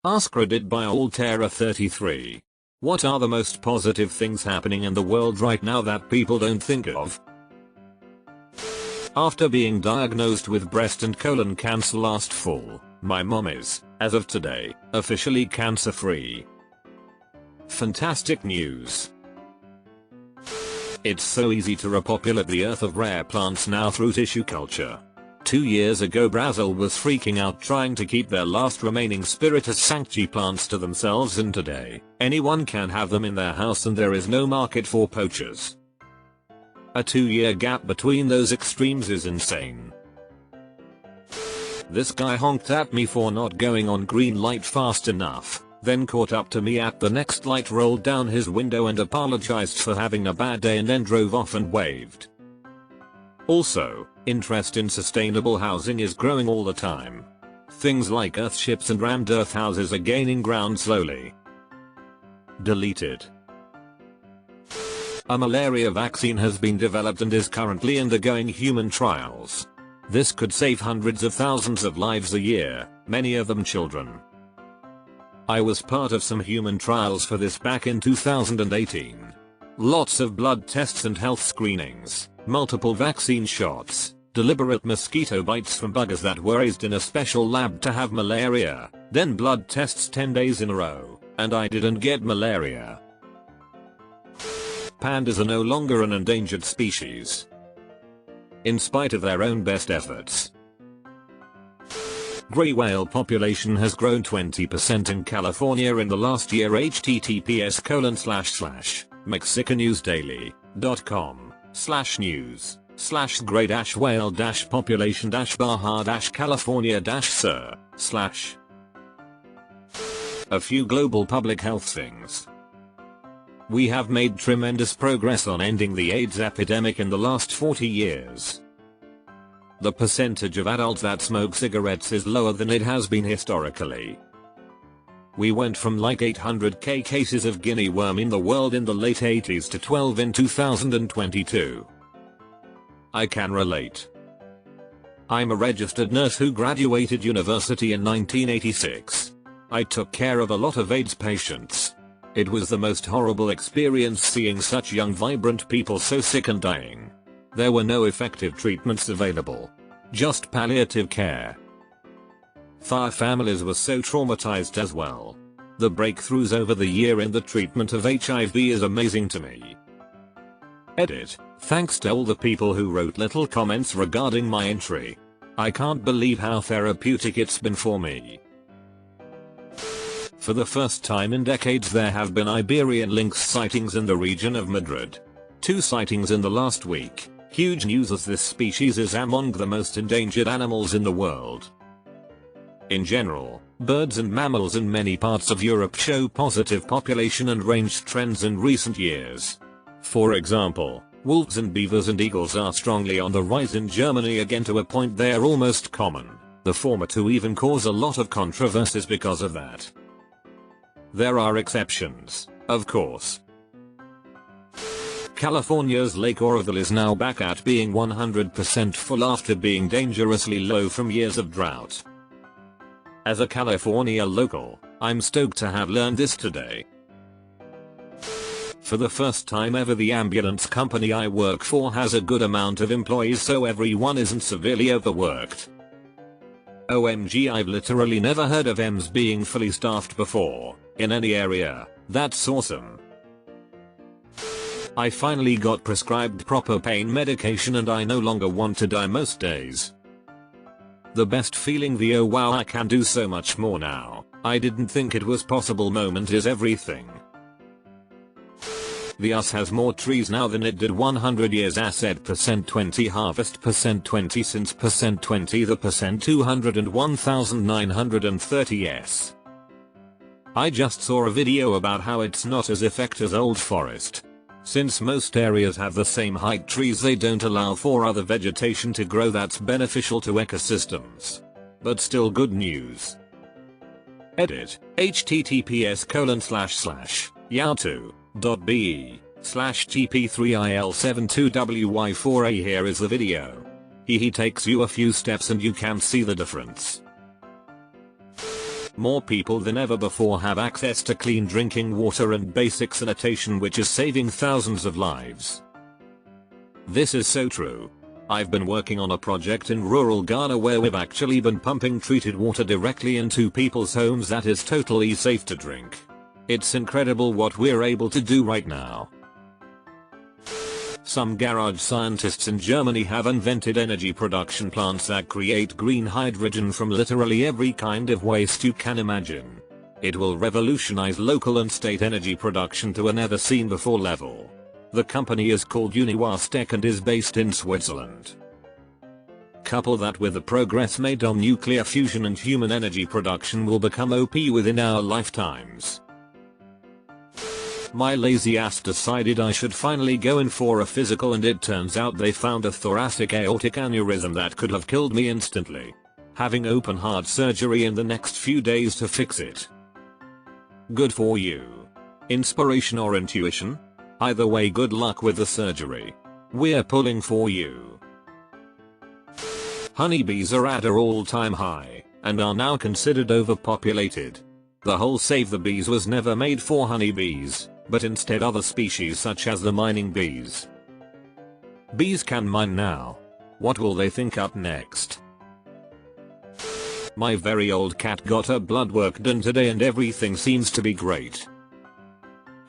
AskReddit by Altera33. What are the most positive things happening in the world right now that people don't think of? After being diagnosed with breast and colon cancer last fall, my mom is, as of today, officially cancer-free. Fantastic news. It's so easy to repopulate the earth of rare plants now through tissue culture. 2 years ago Brazil was freaking out trying to keep their last remaining spiritus sancti plants to themselves, and today, anyone can have them in their house and there is no market for poachers. A 2-year gap between those extremes is insane. This guy honked at me for not going on green light fast enough, then caught up to me at the next light, rolled down his window and apologized for having a bad day, and then drove off and waved. Also, interest in sustainable housing is growing all the time. Things like earthships and rammed earth houses are gaining ground slowly. Deleted. A malaria vaccine has been developed and is currently undergoing human trials. This could save hundreds of thousands of lives a year, many of them children. I was part of some human trials for this back in 2018. Lots of blood tests and health screenings, multiple vaccine shots, deliberate mosquito bites from buggers that were raised in a special lab to have malaria, then blood tests 10 days in a row, and I didn't get malaria. Pandas are no longer an endangered species, in spite of their own best efforts. Gray whale population has grown 20% in California in the last year. https://mexicannewsdaily.com/news/gray-whale-population-baja-california- sir/ A few global public health things. We have made tremendous progress on ending the AIDS epidemic in the last 40 years. The percentage of adults that smoke cigarettes is lower than it has been historically. We went from like 800k cases of guinea worm in the world in the late 80s to 12 in 2022. I can relate. I'm a registered nurse who graduated university in 1986. I took care of a lot of AIDS patients. It was the most horrible experience seeing such young vibrant people so sick and dying. There were no effective treatments available. Just palliative care. Their families were so traumatized as well. The breakthroughs over the year in the treatment of HIV is amazing to me. Edit. Thanks to all the people who wrote little comments regarding my entry. I can't believe how therapeutic it's been for me. For the first time in decades there have been Iberian lynx sightings in the region of Madrid. 2 sightings in the last week. Huge news as this species is among the most endangered animals in the world. In general, birds and mammals in many parts of Europe show positive population and range trends in recent years. For example, wolves and beavers and eagles are strongly on the rise in Germany again to a point they are almost common, the former to even cause a lot of controversies because of that. There are exceptions, of course. California's Lake Oroville is now back at being 100% full after being dangerously low from years of drought. As a California local, I'm stoked to have learned this today. For the first time ever the ambulance company I work for has a good amount of employees so everyone isn't severely overworked. OMG, I've literally never heard of EMS being fully staffed before, in any area. That's awesome. I finally got prescribed proper pain medication and I no longer want to die most days. The best feeling, the oh wow I can do so much more now, I didn't think it was possible moment is everything. The US has more trees now than it did 100 years asset %20 harvest %20 since %20 the %201,930s. I just saw a video about how it's not as effective as old forest. Since most areas have the same height trees they don't allow for other vegetation to grow that's beneficial to ecosystems. But still good news. Edit. https://yahoo.be/tp3il72wy4a Here is the video. He takes you a few steps and you can see the difference. More people than ever before have access to clean drinking water and basic sanitation, which is saving thousands of lives. This is so true. I've been working on a project in rural Ghana where we've actually been pumping treated water directly into people's homes that is totally safe to drink. It's incredible what we're able to do right now. Some garage scientists in Germany have invented energy production plants that create green hydrogen from literally every kind of waste you can imagine. It will revolutionize local and state energy production to a never seen before level. The company is called Uniwastec and is based in Switzerland. Couple that with the progress made on nuclear fusion, and human energy production will become OP within our lifetimes. My lazy ass decided I should finally go in for a physical, and it turns out they found a thoracic aortic aneurysm that could have killed me instantly. Having open heart surgery in the next few days to fix it. Good for you. Inspiration or intuition? Either way, good luck with the surgery. We're pulling for you. Honeybees are at an all-time high, and are now considered overpopulated. The whole Save the Bees was never made for honeybees, but instead other species such as the mining bees. Bees can mine now. What will they think up next? My very old cat got her blood work done today and everything seems to be great.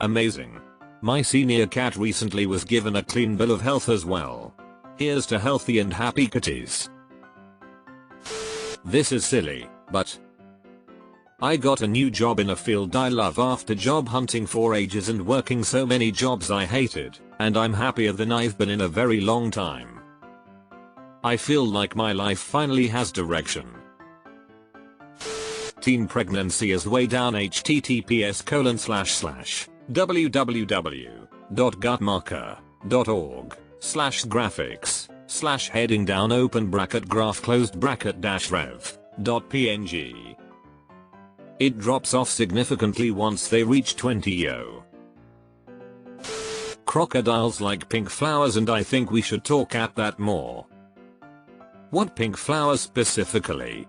Amazing. My senior cat recently was given a clean bill of health as well. Here's to healthy and happy kitties. This is silly, but I got a new job in a field I love after job hunting for ages and working so many jobs I hated, and I'm happier than I've been in a very long time. I feel like my life finally has direction. Teen pregnancy is way down. https://www.gutmarker.org/graphics/heading down open bracket graph closed bracket -rev.png. It drops off significantly once they reach 20 yo. Crocodiles like pink flowers, and I think we should talk at that more. What pink flowers specifically?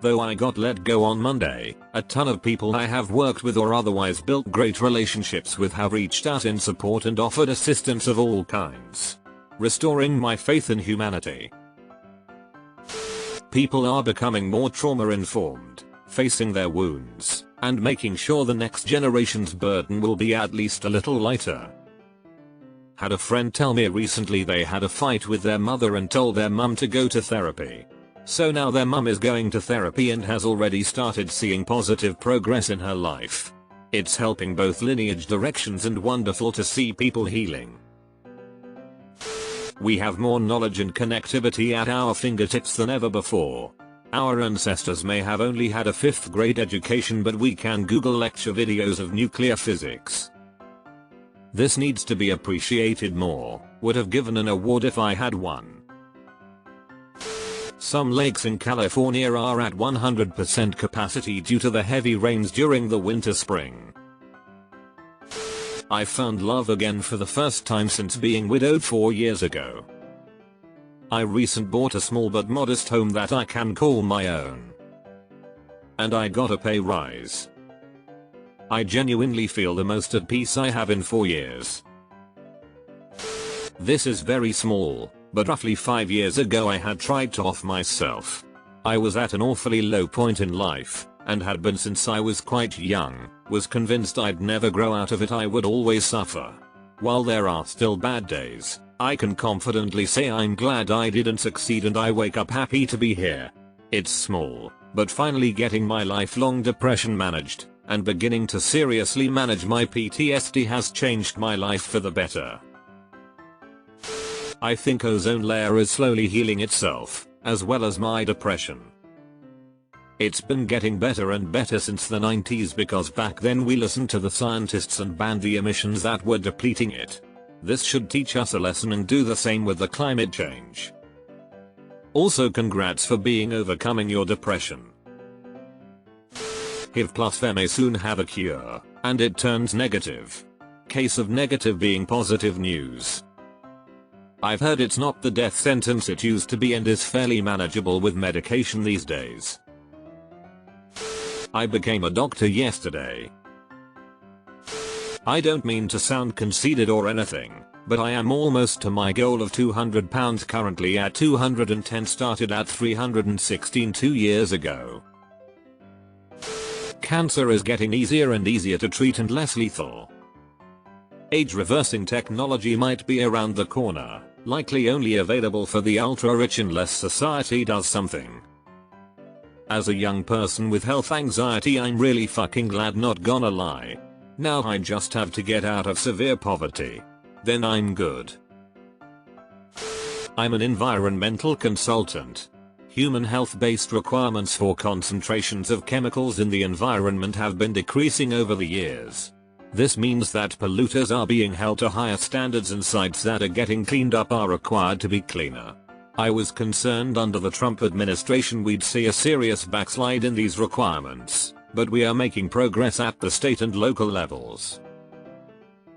Though I got let go on Monday, a ton of people I have worked with or otherwise built great relationships with have reached out in support and offered assistance of all kinds, restoring my faith in humanity. People are becoming more trauma-informed, facing their wounds, and making sure the next generation's burden will be at least a little lighter. Had a friend tell me recently they had a fight with their mother and told their mum to go to therapy. So now their mum is going to therapy and has already started seeing positive progress in her life. It's helping both lineage directions and wonderful to see people healing. We have more knowledge and connectivity at our fingertips than ever before. Our ancestors may have only had a 5th grade education, but we can Google lecture videos of nuclear physics. This needs to be appreciated more. Would have given an award if I had one. Some lakes in California are at 100% capacity due to the heavy rains during the winter-spring. I found love again for the first time since being widowed 4 years ago. I recently bought a small but modest home that I can call my own. And I got a pay rise. I genuinely feel the most at peace I have in 4 years. This is very small, but roughly 5 years ago I had tried to off myself. I was at an awfully low point in life, and had been since I was quite young, was convinced I'd never grow out of it, I would always suffer. While there are still bad days, I can confidently say I'm glad I didn't succeed and I wake up happy to be here. It's small, but finally getting my lifelong depression managed, and beginning to seriously manage my PTSD has changed my life for the better. I think ozone layer is slowly healing itself, as well as my depression. It's been getting better and better since the 90s because back then we listened to the scientists and banned the emissions that were depleting it. This should teach us a lesson and do the same with the climate change. Also congrats for overcoming your depression. HIV plus V may soon have a cure, and it turns negative. Case of negative being positive news. I've heard it's not the death sentence it used to be and is fairly manageable with medication these days. I became a doctor yesterday. I don't mean to sound conceited or anything, but I am almost to my goal of 200 pounds, currently at 210, started at 316 2 years ago. Cancer is getting easier and easier to treat and less lethal. Age reversing technology might be around the corner, likely only available for the ultra rich unless society does something. As a young person with health anxiety, I'm really fucking glad, not gonna lie. Now I just have to get out of severe poverty. Then I'm good. I'm an environmental consultant. Human health-based requirements for concentrations of chemicals in the environment have been decreasing over the years. This means that polluters are being held to higher standards and sites that are getting cleaned up are required to be cleaner. I was concerned under the Trump administration we'd see a serious backslide in these requirements, but we are making progress at the state and local levels.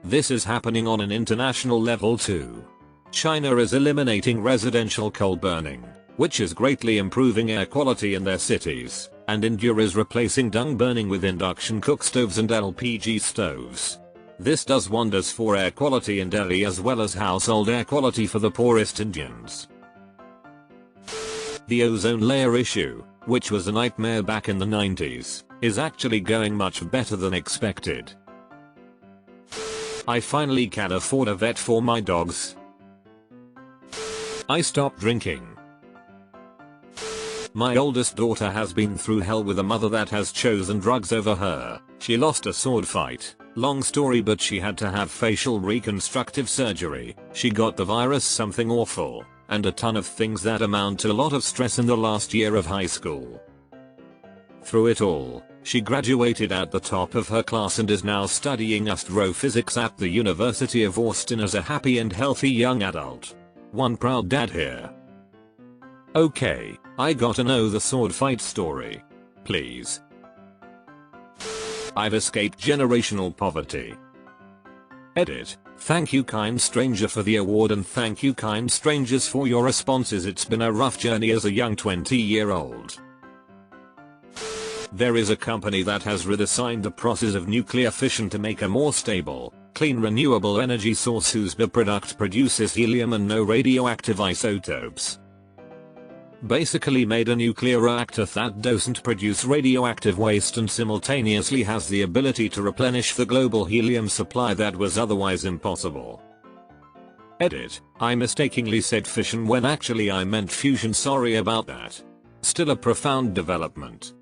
This is happening on an international level too. China is eliminating residential coal burning, which is greatly improving air quality in their cities, and India is replacing dung burning with induction cook stoves and LPG stoves. This does wonders for air quality in Delhi as well as household air quality for the poorest Indians. The ozone layer issue, which was a nightmare back in the 90s, is actually going much better than expected. I finally can afford a vet for my dogs. I stopped drinking. My oldest daughter has been through hell with a mother that has chosen drugs over her. She lost a sword fight. Long story, but she had to have facial reconstructive surgery. She got the virus, something awful, and a ton of things that amount to a lot of stress in the last year of high school. Through it all, she graduated at the top of her class and is now studying astrophysics at the University of Austin as a happy and healthy young adult. One proud dad here. Okay, I gotta know the sword fight story. Please. I've escaped generational poverty. Edit. Thank you, kind stranger, for the award, and thank you, kind strangers, for your responses. It's been a rough journey as a young 20-year-old. There is a company that has redesigned the process of nuclear fission to make a more stable, clean renewable energy source whose byproduct produces helium and no radioactive isotopes. Basically made a nuclear reactor that doesn't produce radioactive waste and simultaneously has the ability to replenish the global helium supply that was otherwise impossible. Edit. I mistakenly said fission when actually I meant fusion, sorry about that. Still a profound development.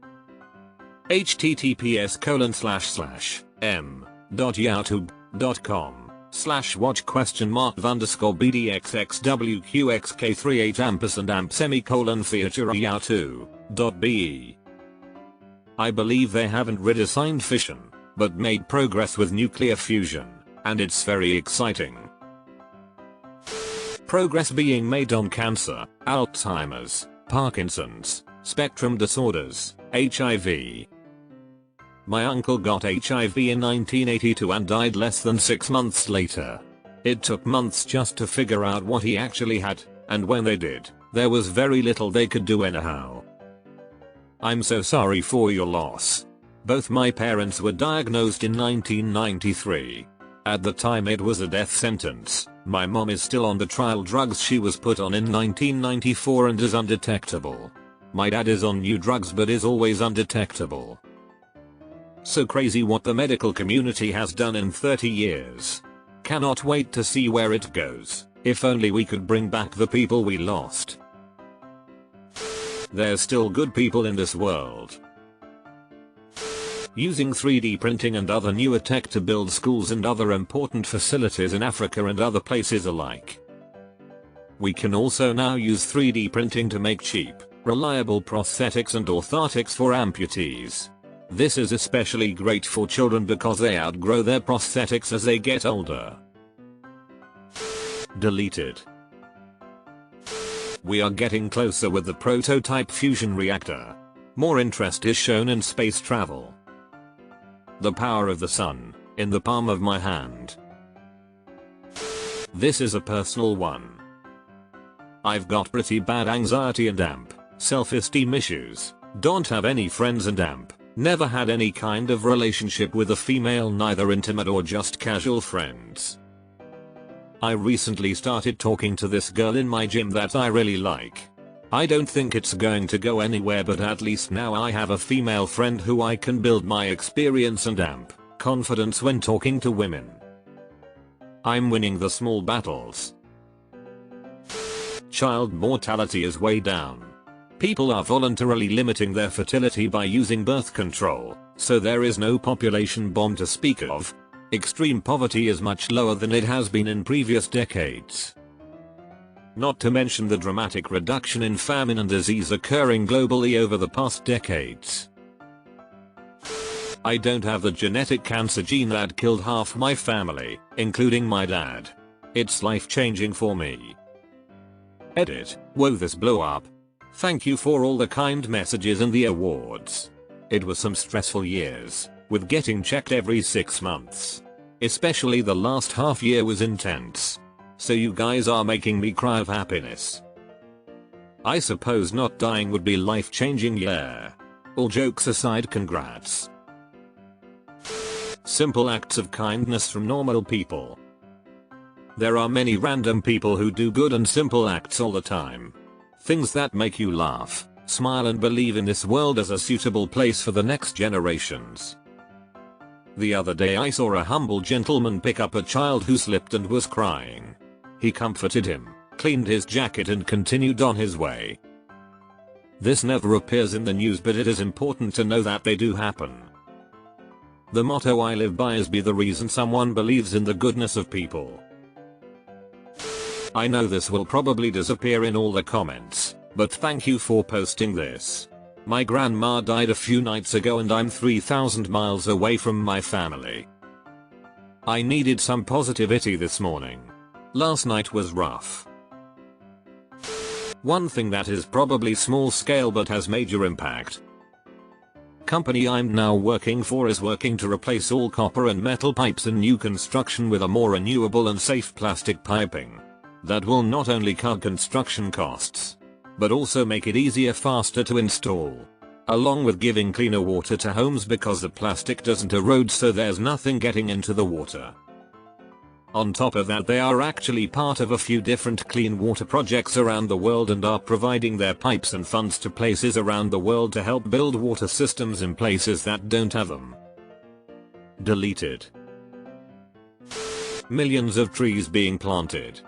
https://m.youtube.com/watch?mark_bdxxwq_k38ampersand amp feature yahoo.be. I believe they haven't redesigned fission, but made progress with nuclear fusion, and it's very exciting. Progress being made on cancer, Alzheimer's, Parkinson's, spectrum disorders, HIV. My uncle got HIV in 1982 and died less than 6 months later. It took months just to figure out what he actually had, and when they did, there was very little they could do anyhow. I'm so sorry for your loss. Both my parents were diagnosed in 1993. At the time it was a death sentence. My mom is still on the trial drugs she was put on in 1994 and is undetectable. My dad is on new drugs but is always undetectable. So crazy what the medical community has done in 30 years. Cannot wait to see where it goes. If only we could bring back the people we lost. There's still good people in this world. Using 3D printing and other newer tech to build schools and other important facilities in Africa and other places alike. We can also now use 3D printing to make cheap, reliable prosthetics and orthotics for amputees. This is especially great for children because they outgrow their prosthetics as they get older. Deleted. We are getting closer with the prototype fusion reactor. More interest is shown in space travel. The power of the sun, in the palm of my hand. This is a personal one. I've got pretty bad anxiety and self-esteem issues, don't have any friends and Never had any kind of relationship with a female, neither intimate or just casual friends. I recently started talking to this girl in my gym that I really like. I don't think it's going to go anywhere, but at least now I have a female friend who I can build my experience and amp confidence when talking to women. I'm winning the small battles. Child mortality is way down. People are voluntarily limiting their fertility by using birth control, so there is no population bomb to speak of. Extreme poverty is much lower than it has been in previous decades. Not to mention the dramatic reduction in famine and disease occurring globally over the past decades. I don't have the genetic cancer gene that killed half my family, including my dad. It's life-changing for me. Edit. Whoa, this blew up. Thank you for all the kind messages and the awards. It was some stressful years, with getting checked every 6 months. Especially the last half year was intense. So you guys are making me cry of happiness. I suppose not dying would be life-changing, yeah. All jokes aside, congrats. Simple acts of kindness from normal people. There are many random people who do good and simple acts all the time. Things that make you laugh, smile and believe in this world as a suitable place for the next generations. The other day I saw a humble gentleman pick up a child who slipped and was crying. He comforted him, cleaned his jacket and continued on his way. This never appears in the news, but it is important to know that they do happen. The motto I live by is be the reason someone believes in the goodness of people. I know this will probably disappear in all the comments, but thank you for posting this. My grandma died a few nights ago and I'm 3,000 miles away from my family. I needed some positivity this morning. Last night was rough. One thing that is probably small scale but has major impact. Company I'm now working for is working to replace all copper and metal pipes in new construction with a more renewable and safe plastic piping. That will not only cut construction costs, but also make it easier, faster to install. Along with giving cleaner water to homes because the plastic doesn't erode, so there's nothing getting into the water. On top of that, they are actually part of a few different clean water projects around the world and are providing their pipes and funds to places around the world to help build water systems in places that don't have them. Deleted. Millions of trees being planted.